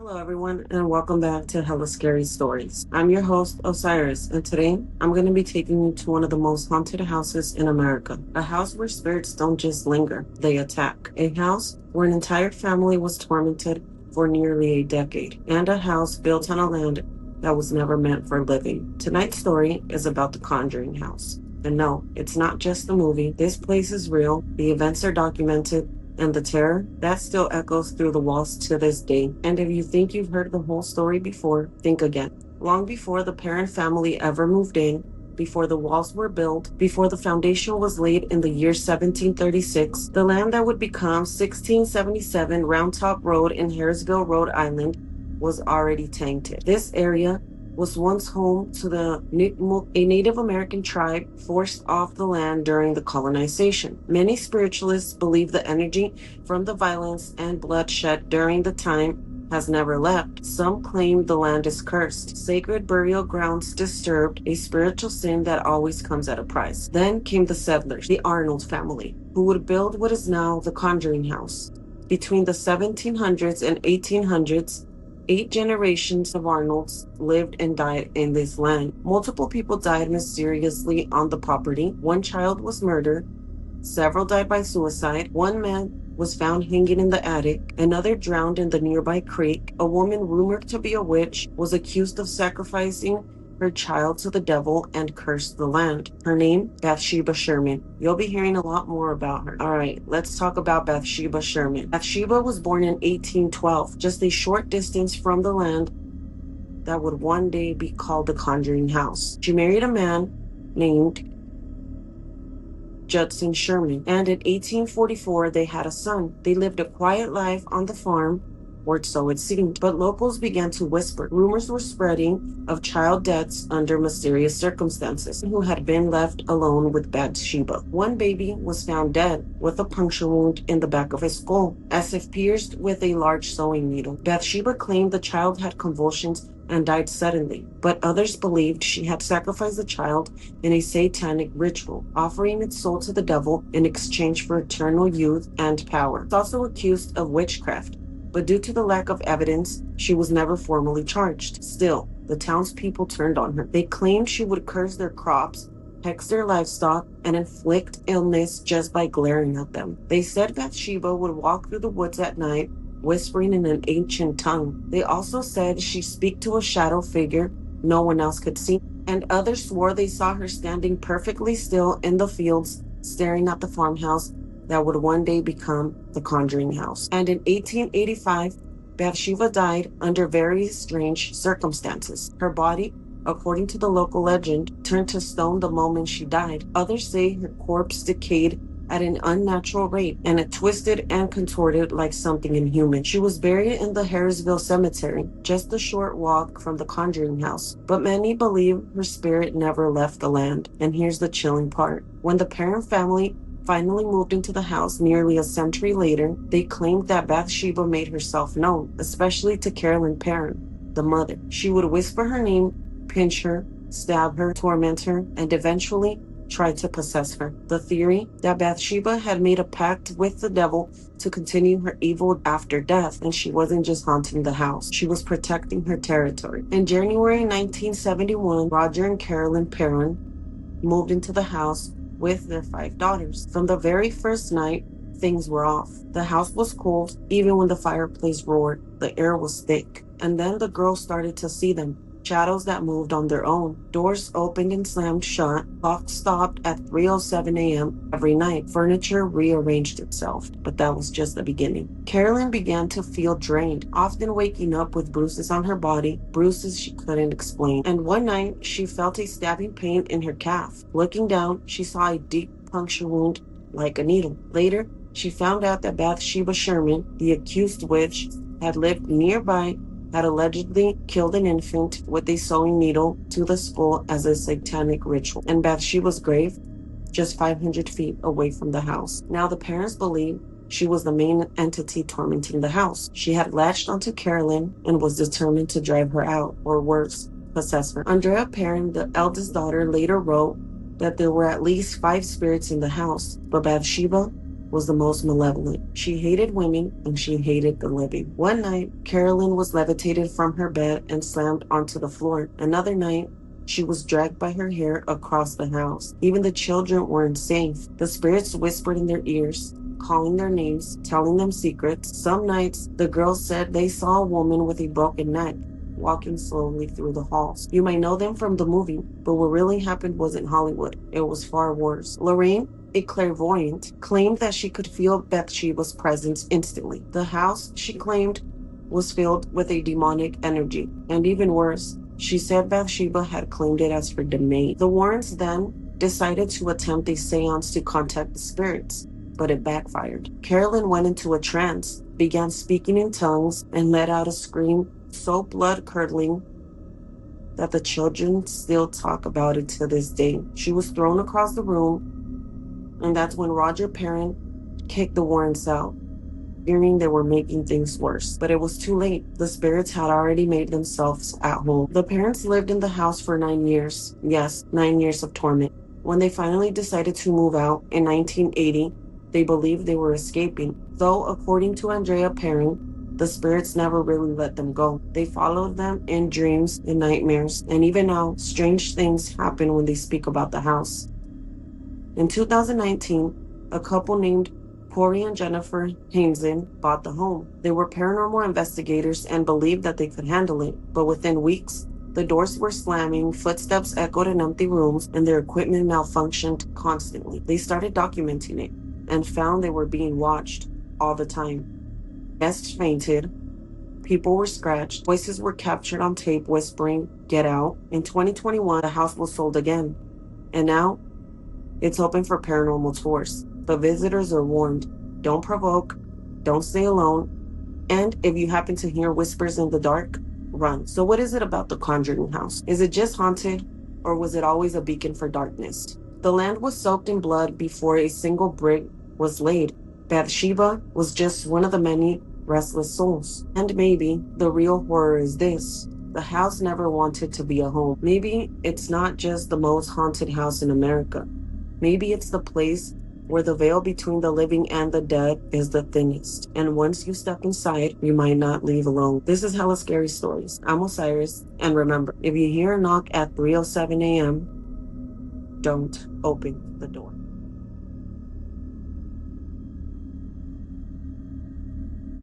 Hello, everyone, and welcome back to Hella Scary Stories. I'm your host, Osiris, and today I'm going to be taking you to one of the most haunted houses in America. A house where spirits don't just linger, they attack. A house where an entire family was tormented for nearly a decade, and a house built on a land that was never meant for living. Tonight's story is about the Conjuring House. And no, it's not just a movie. This place is real, the events are documented, and the terror, that still echoes through the walls to this day. And if you think you've heard the whole story before, think again. Long before the Perron family ever moved in, before the walls were built, before the foundation was laid in the year 1736, the land that would become 1677 Round Top Road in Harrisville, Rhode Island, was already tainted. This area was once home to a Native American tribe forced off the land during the colonization. Many spiritualists believe the energy from the violence and bloodshed during the time has never left. Some claim the land is cursed, sacred burial grounds disturbed, a spiritual sin that always comes at a price. Then came the settlers, the Arnold family, who would build what is now the Conjuring House. Between the 1700s and 1800s, 8 generations of Arnolds lived and died in this land. Multiple people died mysteriously on the property. 1 child was murdered. Several died by suicide. 1 man was found hanging in the attic. Another drowned in the nearby creek. A woman rumored to be a witch was accused of sacrificing her child to the devil and cursed the land. Her name, Bathsheba Sherman. You'll be hearing a lot more about her. All right, let's talk about Bathsheba Sherman. Bathsheba was born in 1812, just a short distance from the land that would one day be called the Conjuring House. She married a man named Judson Sherman, and in 1844 they had a son. They lived a quiet life on the farm, or so it seemed, but locals began to whisper. Rumors were spreading of child deaths under mysterious circumstances, who had been left alone with Bathsheba. 1 baby was found dead with a puncture wound in the back of his skull, as if pierced with a large sewing needle. Bathsheba claimed the child had convulsions and died suddenly, but others believed she had sacrificed the child in a satanic ritual, offering its soul to the devil in exchange for eternal youth and power. She was also accused of witchcraft, but due to the lack of evidence, she was never formally charged. Still, the townspeople turned on her. They claimed she would curse their crops, hex their livestock, and inflict illness just by glaring at them. They said Bathsheba would walk through the woods at night, whispering in an ancient tongue. They also said she speak to a shadow figure no one else could see, and others swore they saw her standing perfectly still in the fields, staring at the farmhouse that would one day become the Conjuring House. And in 1885, Bathsheba died under very strange circumstances. Her body, according to the local legend, turned to stone the moment she died. Others say her corpse decayed at an unnatural rate, and it twisted and contorted like something inhuman. She was buried in the Harrisville cemetery, just a short walk from the Conjuring House. But many believe her spirit never left the land. And here's the chilling part. When the Perron family finally moved into the house nearly a century later, they claimed that Bathsheba made herself known, especially to Carolyn Perron, the mother. She would whisper her name, pinch her, stab her, torment her, and eventually try to possess her. The theory that Bathsheba had made a pact with the devil to continue her evil after death, and she wasn't just haunting the house, she was protecting her territory. In January 1971, Roger and Carolyn Perron moved into the house with their 5 daughters. From the very first night, things were off. The house was cold, even when the fireplace roared. The air was thick. And then the girls started to see them. Shadows that moved on their own. Doors opened and slammed shut. Clocks stopped at 3:07 a.m. every night. Furniture rearranged itself. But that was just the beginning. Carolyn began to feel drained, often waking up with bruises on her body, bruises she couldn't explain. And one night, she felt a stabbing pain in her calf. Looking down, she saw a deep puncture wound like a needle. Later, she found out that Bathsheba Sherman, the accused witch, had lived nearby, had allegedly killed an infant with a sewing needle to the skull as a satanic ritual. And Bathsheba's grave, just 500 feet away from the house. Now the parents believe she was the main entity tormenting the house. She had latched onto Carolyn and was determined to drive her out, or worse, possess her. Andrea Perron, the eldest daughter, later wrote that there were at least 5 spirits in the house, but Bathsheba was the most malevolent. She hated women and she hated the living. One night, Carolyn was levitated from her bed and slammed onto the floor. Another night, she was dragged by her hair across the house. Even the children weren't safe. The spirits whispered in their ears, calling their names, telling them secrets. Some nights, the girls said they saw a woman with a broken neck walking slowly through the halls. You might know them from the movie, but what really happened wasn't Hollywood. It was far worse. Lorraine, a clairvoyant, claimed that she could feel Bathsheba's presence instantly. The house, she claimed, was filled with a demonic energy. And even worse, she said Bathsheba had claimed it as her domain. The Warrens then decided to attempt a seance to contact the spirits, but it backfired. Carolyn went into a trance, began speaking in tongues, and let out a scream so blood-curdling that the children still talk about it to this day. She was thrown across the room, and that's when Roger Perron kicked the Warrens out, fearing they were making things worse. But it was too late. The spirits had already made themselves at home. The parents lived in the house for 9 years. Yes, 9 years of torment. When they finally decided to move out in 1980, they believed they were escaping. Though, according to Andrea Perron, the spirits never really let them go. They followed them in dreams and nightmares, and even now, strange things happen when they speak about the house. In 2019, a couple named Corey and Jennifer Hainzen bought the home. They were paranormal investigators and believed that they could handle it, but within weeks, the doors were slamming, footsteps echoed in empty rooms, and their equipment malfunctioned constantly. They started documenting it and found they were being watched all the time. Guests fainted, people were scratched, voices were captured on tape whispering, "Get out." In 2021, the house was sold again, and now it's open for paranormal tours. But visitors are warned, don't provoke, don't stay alone, and if you happen to hear whispers in the dark, run. So what is it about the Conjuring House? Is it just haunted, or was it always a beacon for darkness? The land was soaked in blood before a single brick was laid. Bathsheba was just one of the many restless souls. And maybe the real horror is this: the house never wanted to be a home. Maybe it's not just the most haunted house in America. Maybe it's the place where the veil between the living and the dead is the thinnest. And once you step inside, you might not leave alone. This is Hella Scary Stories. I'm Osiris, and remember, if you hear a knock at 3:07 a.m., don't open the door.